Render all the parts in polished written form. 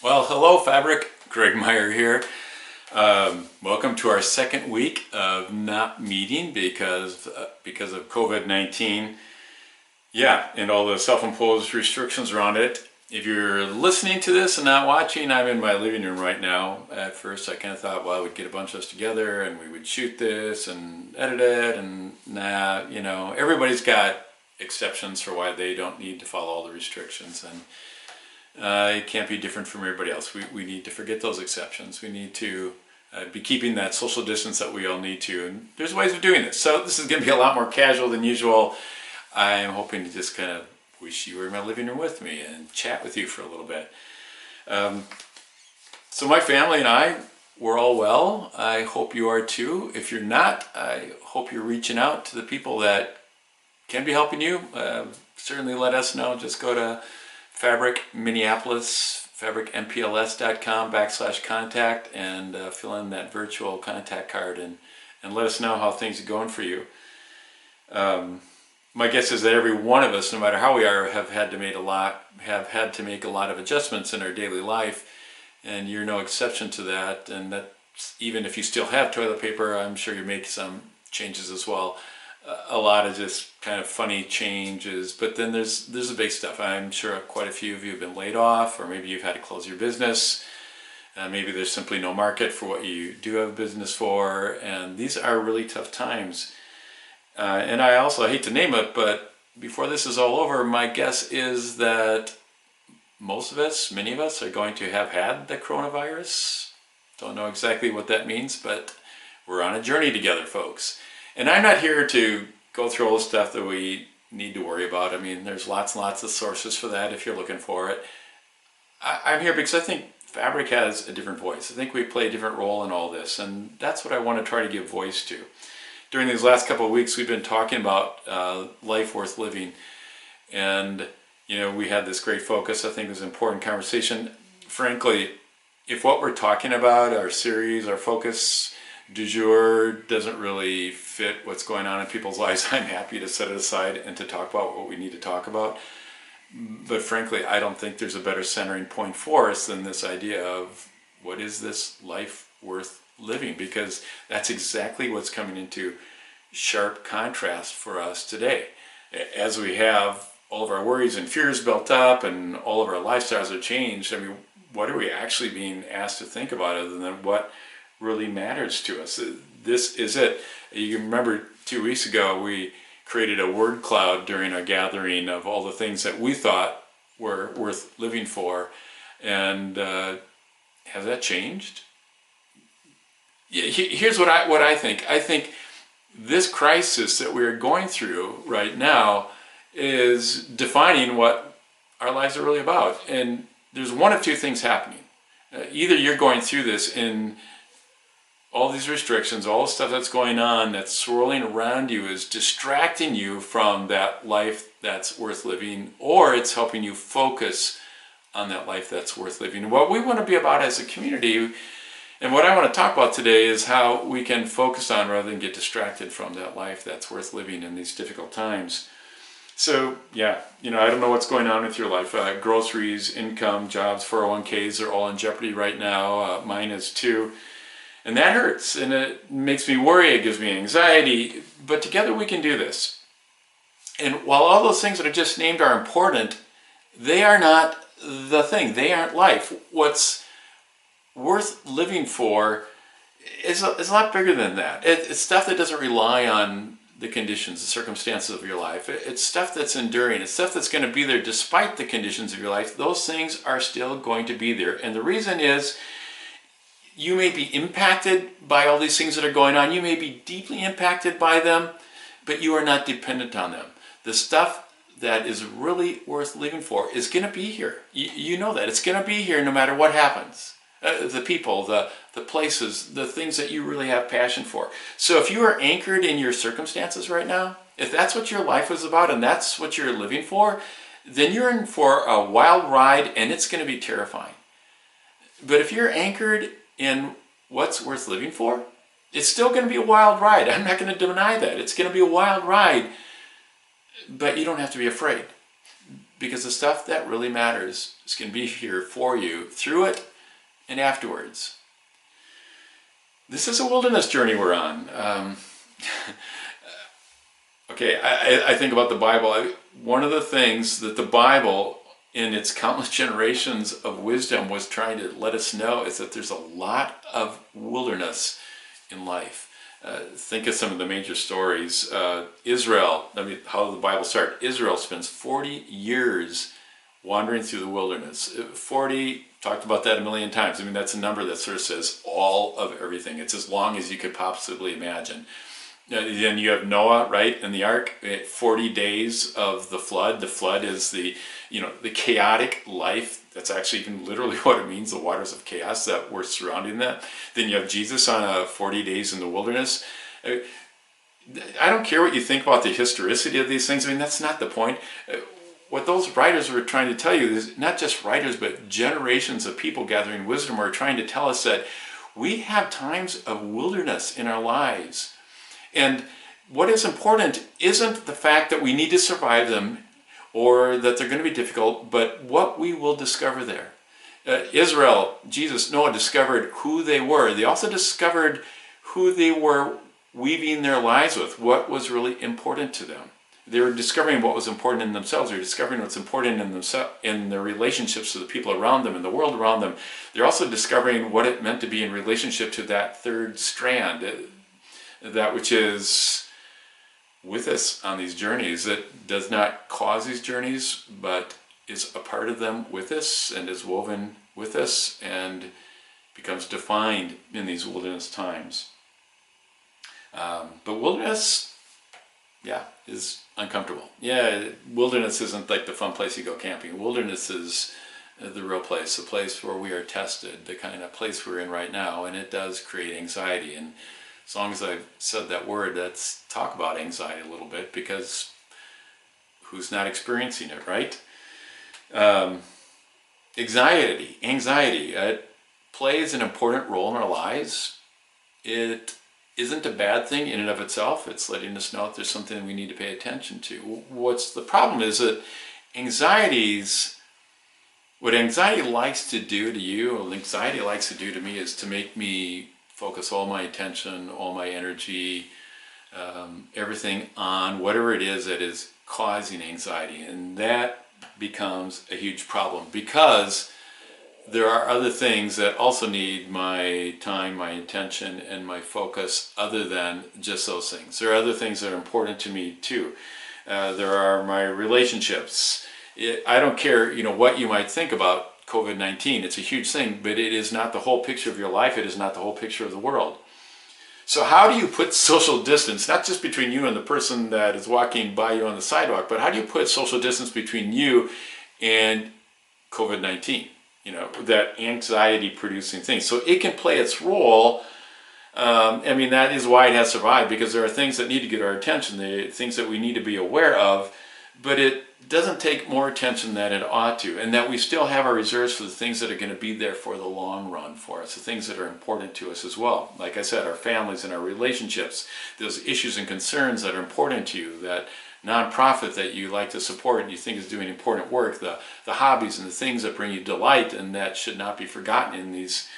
Well, hello, Fabric. Greg Meyer here. Welcome to our second week of not meeting because of COVID-19. Yeah, and all the self-imposed restrictions around it. If you're listening to this and not watching, I'm in my living room right now. At first, I kind of thought, well, we'd get a bunch of us together and we would shoot this and edit it, and everybody's got exceptions for why they don't need to follow all the restrictions, and it can't be different from everybody else. We need to forget those exceptions. We need to be keeping that social distance that we all need to. And there's ways of doing this. So this is going to be a lot more casual than usual. I'm hoping to just kind of wish you were in my living room with me and chat with you for a little bit. So my family and I, we're all well. I hope you are too. If you're not, I hope you're reaching out to the people that can be helping you. Certainly let us know. Just go to Fabric Minneapolis, fabricmpls.com/contact, and fill in that virtual contact card and let us know how things are going for you. My guess is that every one of us, no matter how we are, have had to make a lot of adjustments in our daily life, and you're no exception to that. And that, even if you still have toilet paper, I'm sure you make some changes as well. A lot of just kind of funny changes, but then there's the big stuff. I'm sure quite a few of you have been laid off, or maybe you've had to close your business. Maybe there's simply no market for what you do have a business for, and these are really tough times. And I also hate to name it, but before this is all over, my guess is that many of us are going to have had the coronavirus. Don't know exactly what that means, but we're on a journey together, folks. And I'm not here to go through all the stuff that we need to worry about. I mean, there's lots and lots of sources for that if you're looking for it. I'm here because I think Fabric has a different voice. I think we play a different role in all this, and that's what I want to try to give voice to. During these last couple of weeks, we've been talking about life worth living, and we had this great focus. I think it was an important conversation. Frankly, if what we're talking about, our series, our focus du jour, doesn't really fit what's going on in people's lives, I'm happy to set it aside and to talk about what we need to talk about. But frankly, I don't think there's a better centering point for us than this idea of what is this life worth living, because that's exactly what's coming into sharp contrast for us today. As we have all of our worries and fears built up and all of our lifestyles are changed, I mean, what are we actually being asked to think about other than what really matters to us? This is it. You can remember 2 weeks ago we created a word cloud during our gathering of all the things that we thought were worth living for, and has that changed? Here's what I think. I think this crisis that we're going through right now is defining what our lives are really about, and there's one of two things happening. Either you're going through this in all these restrictions, all the stuff that's going on, that's swirling around you, is distracting you from that life that's worth living, or it's helping you focus on that life that's worth living. What we want to be about as a community, and what I want to talk about today, is how we can focus on rather than get distracted from that life that's worth living in these difficult times. So yeah, I don't know what's going on with your life. Groceries, income, jobs, 401ks are all in jeopardy right now. Mine is too. And that hurts, and it makes me worry, it gives me anxiety, but together we can do this. And while all those things that I just named are important, they are not the thing. They aren't life. What's worth living for is a lot bigger than that. It's stuff that doesn't rely on the conditions, the circumstances of your life. It's stuff that's enduring. It's stuff that's going to be there despite the conditions of your life. Those things are still going to be there. And the reason is, you may be impacted by all these things that are going on. You may be deeply impacted by them, but you are not dependent on them. The stuff that is really worth living for is going to be here. You know that. It's going to be here no matter what happens. The people, the places, the things that you really have passion for. So if you are anchored in your circumstances right now, if that's what your life is about and that's what you're living for, then you're in for a wild ride, and it's going to be terrifying. But if you're anchored in what's worth living for, it's still going to be a wild ride. I'm not going to deny that. It's going to be a wild ride, but you don't have to be afraid. because the stuff that really matters is going to be here for you through it and afterwards. This is a wilderness journey we're on. Okay, I think about the Bible. One of the things that the Bible, in its countless generations of wisdom, was trying to let us know is that there's a lot of wilderness in life. Think of some of the major stories. Israel, how did the Bible start? Israel spends 40 years wandering through the wilderness. 40, talked about that a million times. That's a number that sort of says all of everything. It's as long as you could possibly imagine. Then you have Noah, right, in the ark, 40 days of the flood. The flood is the chaotic life. That's actually even literally what it means, the waters of chaos that were surrounding that. Then you have Jesus on 40 days in the wilderness. I don't care what you think about the historicity of these things. That's not the point. What those writers were trying to tell you is not just writers, but generations of people gathering wisdom are trying to tell us that we have times of wilderness in our lives. And what is important isn't the fact that we need to survive them or that they're going to be difficult, but what we will discover there. Israel, Jesus, Noah discovered who they were. They also discovered who they were weaving their lives with, what was really important to them. They were discovering what was important in themselves. They were discovering what's important in themselves, in their relationships to the people around them, in the world around them. They're also discovering what it meant to be in relationship to that third strand, that which is with us on these journeys, that does not cause these journeys, but is a part of them with us and is woven with us and becomes defined in these wilderness times. But wilderness, is uncomfortable. Wilderness isn't like the fun place you go camping. Wilderness is the real place, the place where we are tested, the kind of place we're in right now, and it does create anxiety. And as long as I've said that word, let's talk about anxiety a little bit, because who's not experiencing it, right? Anxiety, it plays an important role in our lives. It isn't a bad thing in and of itself. It's letting us know that there's something we need to pay attention to. What's the problem is that what anxiety likes to do to you, or anxiety likes to do to me, is to make me focus all my attention, all my energy, everything on whatever it is that is causing anxiety. And that becomes a huge problem, because there are other things that also need my time, my attention, and my focus other than just those things. There are other things that are important to me too. There are my relationships. I don't care, what you might think about COVID-19. It's a huge thing, but it is not the whole picture of your life. It is not the whole picture of the world. So how do you put social distance, not just between you and the person that is walking by you on the sidewalk, but how do you put social distance between you and COVID-19? That anxiety-producing thing. So it can play its role. That is why it has survived, because there are things that need to get our attention, the things that we need to be aware of, but it doesn't take more attention than it ought to, and that we still have our reserves for the things that are going to be there for the long run for us, the things that are important to us as well. Like I said, our families and our relationships, those issues and concerns that are important to you, that nonprofit that you like to support and you think is doing important work, the hobbies and the things that bring you delight and that should not be forgotten in these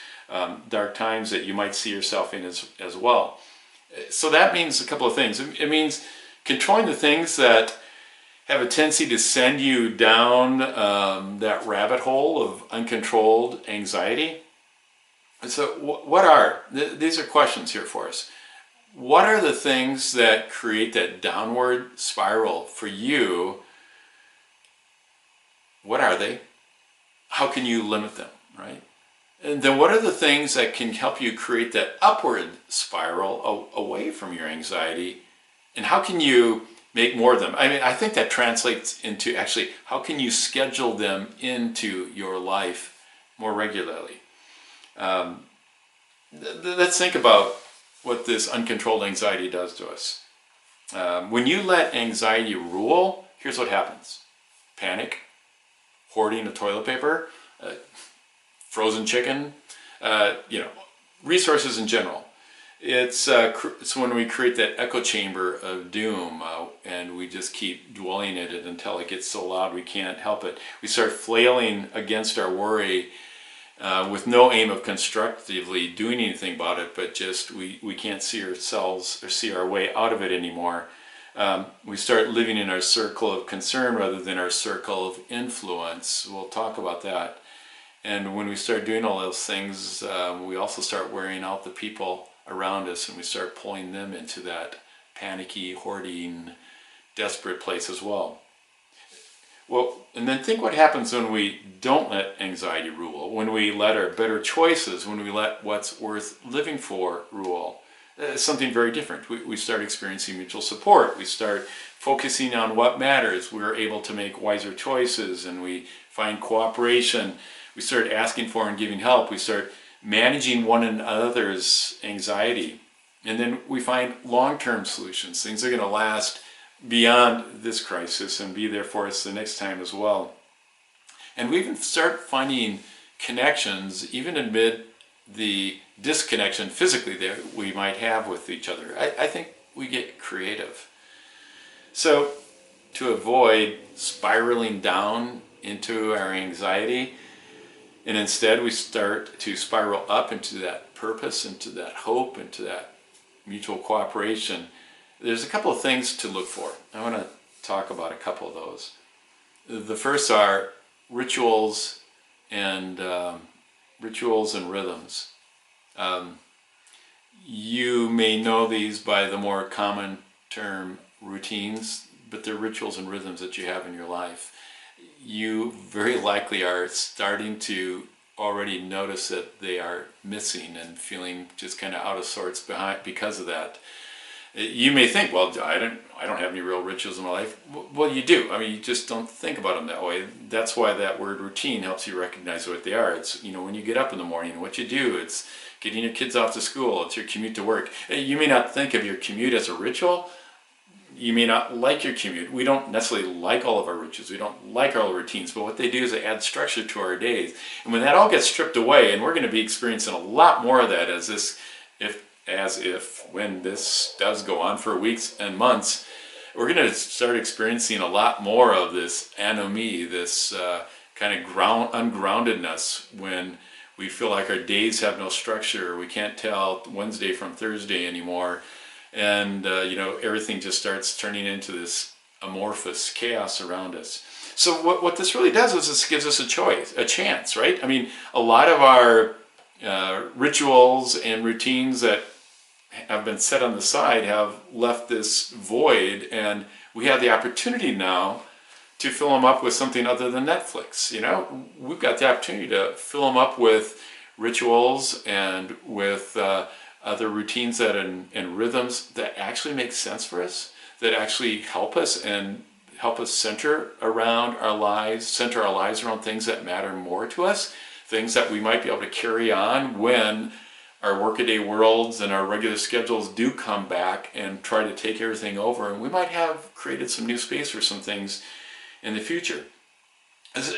dark times that you might see yourself in as well. So that means a couple of things. It means controlling the things that have a tendency to send you down that rabbit hole of uncontrolled anxiety. So these are questions here for us. What are the things that create that downward spiral for you? What are they? How can you limit them, right? And then what are the things that can help you create that upward spiral away from your anxiety? And how can you make more of them? I think that translates into actually, how can you schedule them into your life more regularly? Let's think about what this uncontrolled anxiety does to us. When you let anxiety rule, here's what happens. Panic, hoarding of toilet paper, frozen chicken, resources in general. It's when we create that echo chamber of doom, and we just keep dwelling in it until it gets so loud we can't help it. We start flailing against our worry with no aim of constructively doing anything about it, but just we can't see ourselves or see our way out of it anymore. We start living in our circle of concern rather than our circle of influence. We'll talk about that. And when we start doing all those things, we also start wearing out the people around us, and we start pulling them into that panicky, hoarding, desperate place as well. Well, and then think what happens when we don't let anxiety rule, when we let our better choices, when we let what's worth living for rule. Something very different. We start experiencing mutual support. We start focusing on what matters. We're able to make wiser choices, and we find cooperation. We start asking for and giving help. We start managing one another's anxiety. And then we find long-term solutions. Things are going to last beyond this crisis and be there for us the next time as well. And we even start finding connections, even amid the disconnection physically that we might have with each other. I think we get creative. So to avoid spiraling down into our anxiety, and instead we start to spiral up into that purpose, into that hope, into that mutual cooperation, there's a couple of things to look for. I want to talk about a couple of those. The first are rituals and rhythms. You may know these by the more common term routines, but they're rituals and rhythms that you have in your life. You very likely are starting to already notice that they are missing and feeling just kind of out of sorts because of that. You may think, well, I don't have any real rituals in my life. Well, you do. I mean, you just don't think about them that way. That's why that word routine helps you recognize what they are. It's, when you get up in the morning, what you do. It's getting your kids off to school. It's your commute to work. You may not think of your commute as a ritual. You may not like your commute. We don't necessarily like all of our rituals. We don't like all our routines, but what they do is they add structure to our days. And when that all gets stripped away, and we're going to be experiencing a lot more of that when this does go on for weeks and months, we're going to start experiencing a lot more of this anomie, this kind of ungroundedness, when we feel like our days have no structure. We can't tell Wednesday from Thursday anymore. And everything just starts turning into this amorphous chaos around us. So what this really does is this gives us a chance, right? I mean, a lot of our rituals and routines that have been set on the side have left this void, and we have the opportunity now to fill them up with something other than Netflix. We've got the opportunity to fill them up with rituals and with other routines and rhythms that actually make sense for us, that actually help us and help us center our lives around things that matter more to us, things that we might be able to carry on when our workaday worlds and our regular schedules do come back and try to take everything over, and we might have created some new space for some things in the future.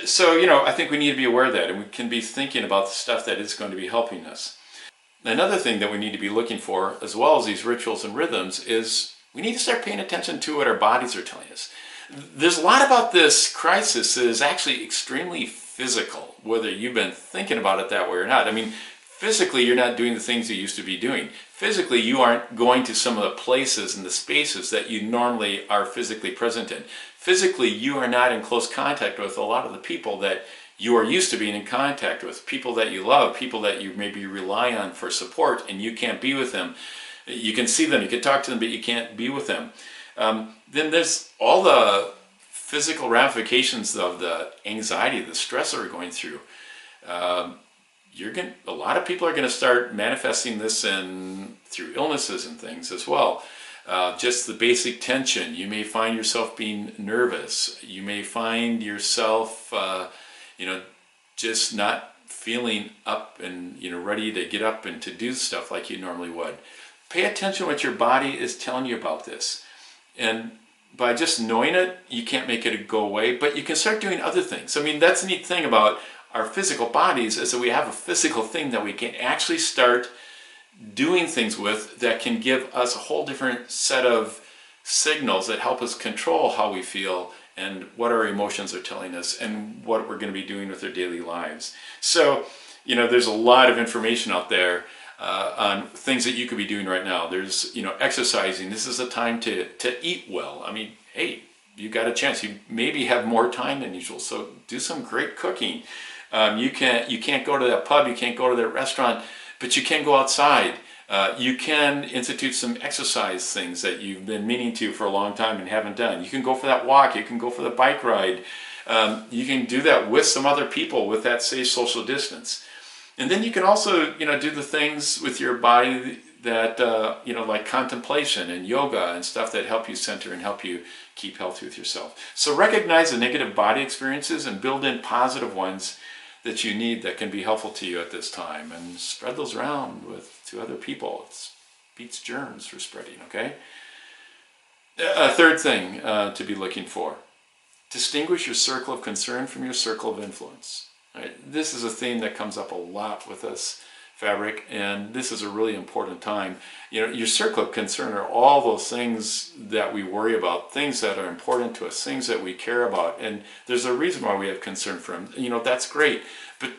So, I think we need to be aware of that, and we can be thinking about the stuff that is going to be helping us. Another thing that we need to be looking for, as well as these rituals and rhythms, is we need to start paying attention to what our bodies are telling us. There's a lot about this crisis that is actually extremely physical, whether you've been thinking about it that way or not. I mean, physically, you're not doing the things you used to be doing. Physically, you aren't going to some of the places and the spaces that you normally are physically present in. Physically, you are not in close contact with a lot of the people that you are used to being in contact with, people that you love, people that you maybe rely on for support, and you can't be with them. You can see them, you can talk to them, but you can't be with them. Then there's all the physical ramifications of the anxiety, the stress that we're going through. A lot of people are going to start manifesting this through illnesses and things as well. Just the basic tension. You may find yourself being nervous. You may find yourself just not feeling up and ready to get up and to do stuff like you normally would. Pay attention to what your body is telling you about this. And by just knowing it, you can't make it go away, but you can start doing other things. I mean, that's the neat thing about our physical bodies, is that we have a physical thing that we can actually start doing things with that can give us a whole different set of signals that help us control how we feel and what our emotions are telling us and what we're going to be doing with our daily lives. So, there's a lot of information out there on things that you could be doing right now. There's, exercising. This is a time to eat well. I mean, hey, you got a chance. You maybe have more time than usual, so do some great cooking. You can't go to that pub, you can't go to that restaurant, but you can go outside. You can institute some exercise things that you've been meaning to for a long time and haven't done. You can go for that walk, you can go for the bike ride. You can do that with some other people with that safe social distance. And then you can also, do the things with your body that, like contemplation and yoga and stuff that help you center and help you keep healthy with yourself. So recognize the negative body experiences and build in positive ones that you need that can be helpful to you at this time, and spread those around to other people. It beats germs for spreading, okay? A third thing to be looking for: distinguish your circle of concern from your circle of influence. Right? This is a theme that comes up a lot with us, Fabric, and this is a really important time. Your circle of concern are all those things that we worry about, things that are important to us, things that we care about, and there's a reason why we have concern for them. That's great, but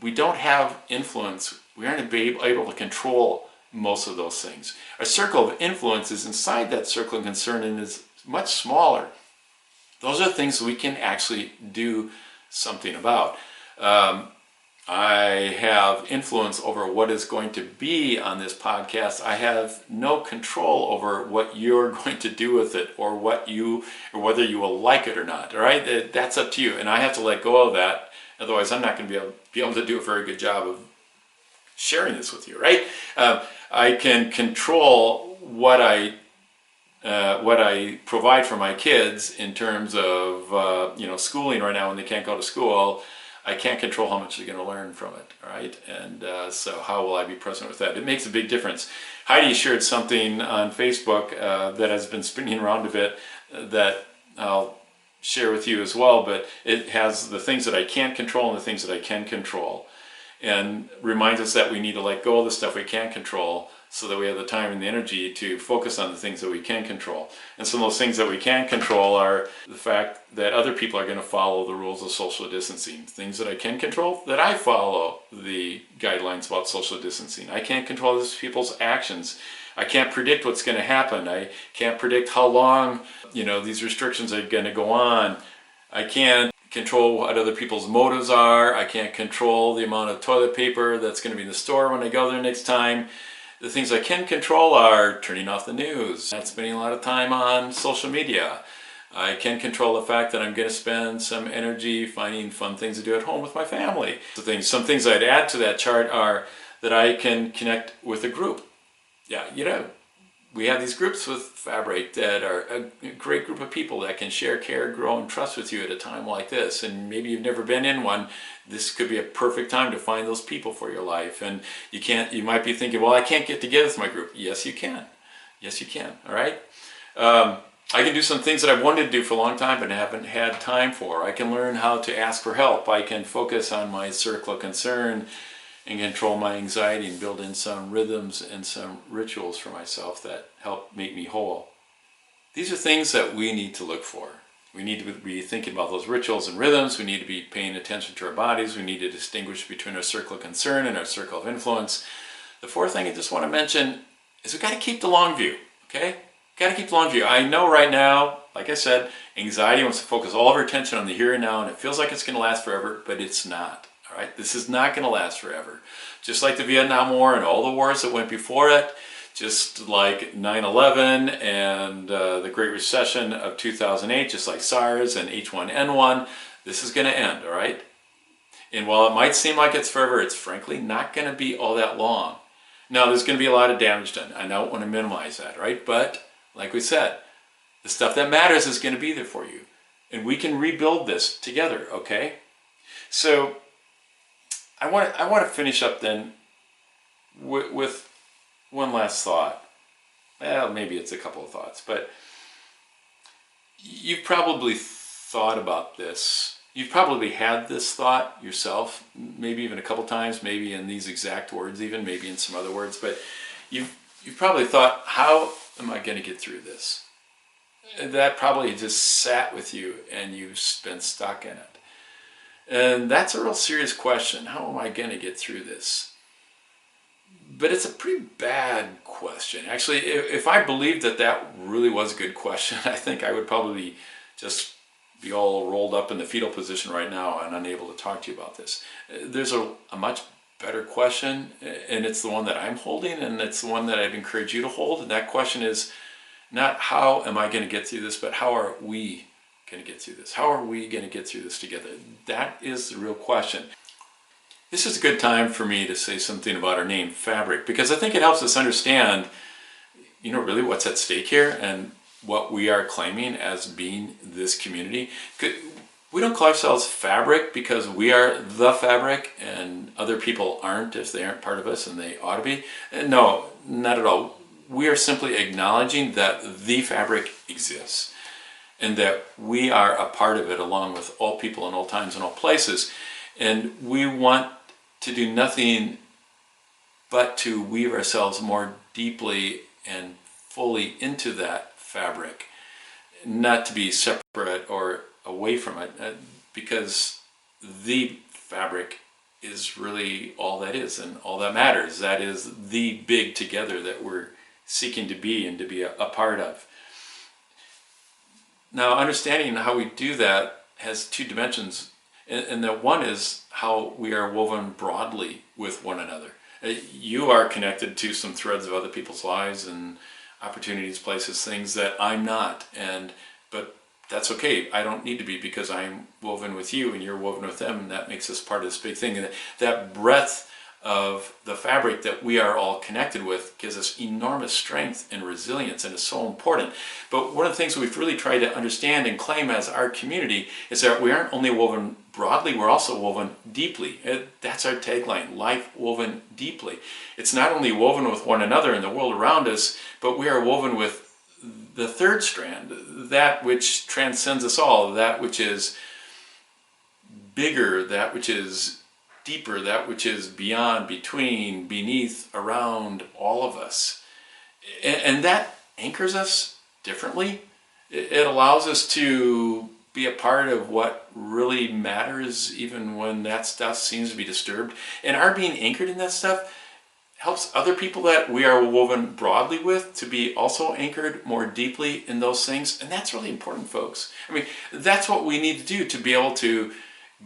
we don't have influence. We aren't able to control most of those things. Our circle of influence is inside that circle of concern and is much smaller. Those are things we can actually do something about. I have influence over what is going to be on this podcast. I have no control over what you're going to do with it, or whether you will like it or not. All right, that's up to you, and I have to let go of that. Otherwise, I'm not going to be able to do a very good job of sharing this with you. Right? I can control what I provide for my kids in terms of schooling right now when they can't go to school. I can't control how much they're going to learn from it, all right? And so how will I be present with that? It makes a big difference. Heidi shared something on Facebook that has been spinning around a bit that I'll share with you as well, but it has the things that I can't control and the things that I can control, and reminds us that we need to let go of the stuff we can't control so that we have the time and the energy to focus on the things that we can control. And some of those things that we can control are the fact that other people are going to follow the rules of social distancing. Things that I can control, that I follow the guidelines about social distancing. I can't control those people's actions. I can't predict what's going to happen. I can't predict how long, these restrictions are going to go on. I can't control what other people's motives are. I can't control the amount of toilet paper that's going to be in the store when I go there next time. The things I can control are turning off the news, not spending a lot of time on social media. I can control the fact that I'm going to spend some energy finding fun things to do at home with my family. Some things I'd add to that chart are that I can connect with a group. Yeah, we have these groups with Fabric that are a great group of people that can share, care, grow, and trust with you at a time like this. And maybe you've never been in one. This could be a perfect time to find those people for your life. And you might be thinking, well, I can't get together with my group. Yes, you can. Yes, you can. All right. I can do some things that I've wanted to do for a long time but haven't had time for. I can learn how to ask for help. I can focus on my circle of concern and control my anxiety and build in some rhythms and some rituals for myself that help make me whole. These are things that we need to look for. We need to be thinking about those rituals and rhythms. We need to be paying attention to our bodies. We need to distinguish between our circle of concern and our circle of influence. The fourth thing I just want to mention is we've got to keep the long view, okay? Got to keep the long view. I know right now, like I said, anxiety wants to focus all of our attention on the here and now, and it feels like it's going to last forever, but it's not. All right, this is not going to last forever. Just like the Vietnam War and all the wars that went before it, just like 9/11 and the Great Recession of 2008, just like SARS and H1N1, this is going to end, all right? And while it might seem like it's forever, it's frankly not going to be all that long. Now, there's going to be a lot of damage done. I don't want to minimize that, right? But like we said, the stuff that matters is going to be there for you. And we can rebuild this together, okay? So I want to finish up then with one last thought. Well, maybe it's a couple of thoughts, but you've probably thought about this. You've probably had this thought yourself, maybe even a couple times, maybe in these exact words even, maybe in some other words, but you've probably thought, how am I going to get through this? That probably just sat with you and you've been stuck in it. And that's a real serious question. How am I going to get through this? But it's a pretty bad question. Actually, if I believed that that really was a good question, I think I would probably just be all rolled up in the fetal position right now and unable to talk to you about this. There's a much better question, and it's the one that I'm holding, and it's the one that I'd encourage you to hold. And that question is not how am I going to get through this, but how are we going to get through this? How are we going to get through this together? That is the real question. This is a good time for me to say something about our name, Fabric, because I think it helps us understand, really what's at stake here and what we are claiming as being this community. We don't call ourselves Fabric because we are the fabric and other people aren't if they aren't part of us and they ought to be. No, not at all. We are simply acknowledging that the fabric exists and that we are a part of it along with all people in all times and all places. And we want to do nothing but to weave ourselves more deeply and fully into that fabric, not to be separate or away from it, because the fabric is really all that is and all that matters. That is the big together that we're seeking to be and to be a part of. Now, understanding how we do that has two dimensions. And that one is how we are woven broadly with one another. You are connected to some threads of other people's lives and opportunities, places, things that I'm not. But that's okay. I don't need to be, because I'm woven with you and you're woven with them, and that makes us part of this big thing. And that breadth of the fabric that we are all connected with gives us enormous strength and resilience, and is so important. But one of the things we've really tried to understand and claim as our community is that we aren't only woven broadly, we're also woven deeply. That's our tagline, life woven deeply. It's not only woven with one another and the world around us, but we are woven with the third strand, that which transcends us all, that which is bigger, that which is deeper, that which is beyond, between, beneath, around all of us. And that anchors us differently. It allows us to be a part of what really matters, even when that stuff seems to be disturbed. And our being anchored in that stuff helps other people that we are woven broadly with to be also anchored more deeply in those things. And that's really important, folks. I mean, that's what we need to do to be able to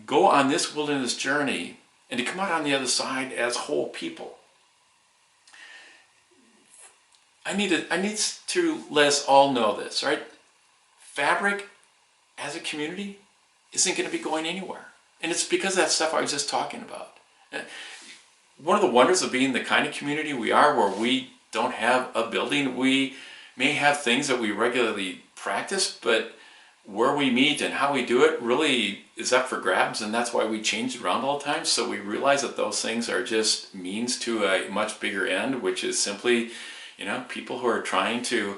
go on this wilderness journey and to come out on the other side as whole people. I need to let us all know this, right? Fabric as a community isn't going to be going anywhere. And it's because of that stuff I was just talking about. One of the wonders of being the kind of community we are, where we don't have a building, we may have things that we regularly practice, but where we meet and how we do it really is up for grabs, and that's why we change around all the time. So we realize that those things are just means to a much bigger end, which is simply, people who are trying to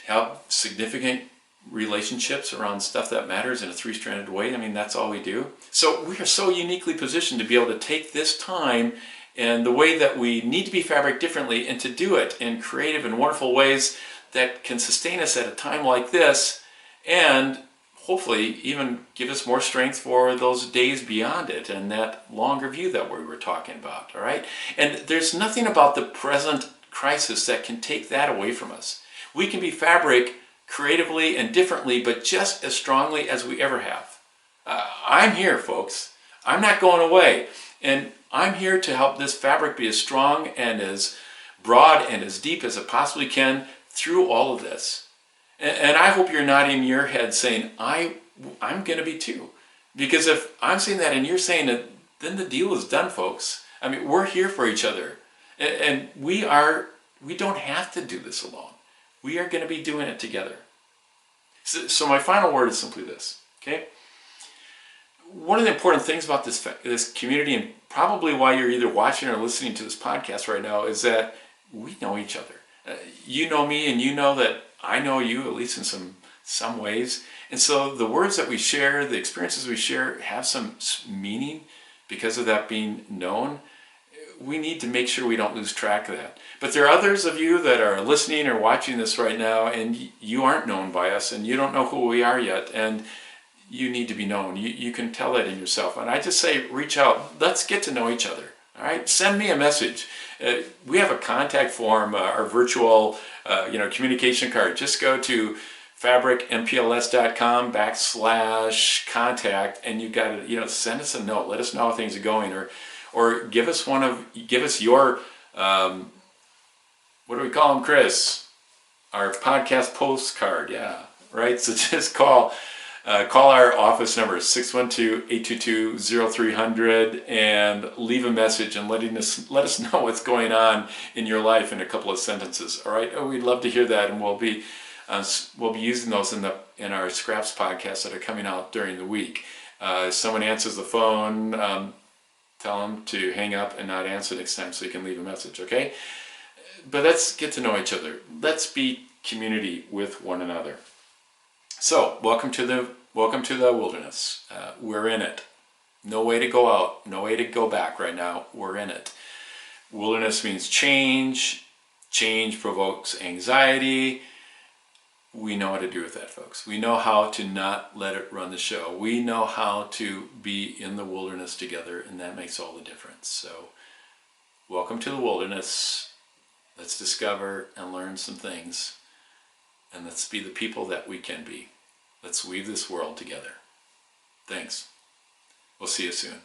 have significant relationships around stuff that matters in a three-stranded way. I mean, that's all we do. So we are so uniquely positioned to be able to take this time and the way that we need to be fabric differently, and to do it in creative and wonderful ways that can sustain us at a time like this, and hopefully even give us more strength for those days beyond it and that longer view that we were talking about, all right? And there's nothing about the present crisis that can take that away from us. We can be fabric creatively and differently, but just as strongly as we ever have. I'm here, folks. I'm not going away. And I'm here to help this fabric be as strong and as broad and as deep as it possibly can through all of this. And I hope you're nodding your head saying, I'm going to be too. Because if I'm saying that and you're saying it, then the deal is done, folks. I mean, we're here for each other. And we don't have to do this alone. We are going to be doing it together. So my final word is simply this, okay? One of the important things about this community, and probably why you're either watching or listening to this podcast right now, is that we know each other. You know me, and you know that I know you, at least in some ways. And so the words that we share, the experiences we share, have some meaning because of that being known. we need to make sure we don't lose track of that. But there are others of you that are listening or watching this right now, and you aren't known by us, and you don't know who we are yet, and you need to be known. You can tell that in yourself. And I just say, reach out. Let's get to know each other. All right? Send me a message. We have a contact form, our virtual communication card. Just go to fabricmpls.com/contact, and you got to send us a note. Let us know how things are going, or give us your what do we call them, Chris? Our podcast postcard. Yeah, right. So just call our office number, 612-822-0300, and leave a message and let us know what's going on in your life in a couple of sentences. All right, we'd love to hear that, and we'll be using those in our Scraps podcasts that are coming out during the week. If someone answers the phone, tell them to hang up and not answer next time, so you can leave a message. Okay, but let's get to know each other. Let's be community with one another. So, welcome to the wilderness. We're in it. No way to go out. No way to go back right now. We're in it. Wilderness means change. Change provokes anxiety. We know how to do with that, folks. We know how to not let it run the show. We know how to be in the wilderness together, and that makes all the difference. So, welcome to the wilderness. Let's discover and learn some things. And let's be the people that we can be. Let's weave this world together. Thanks. We'll see you soon.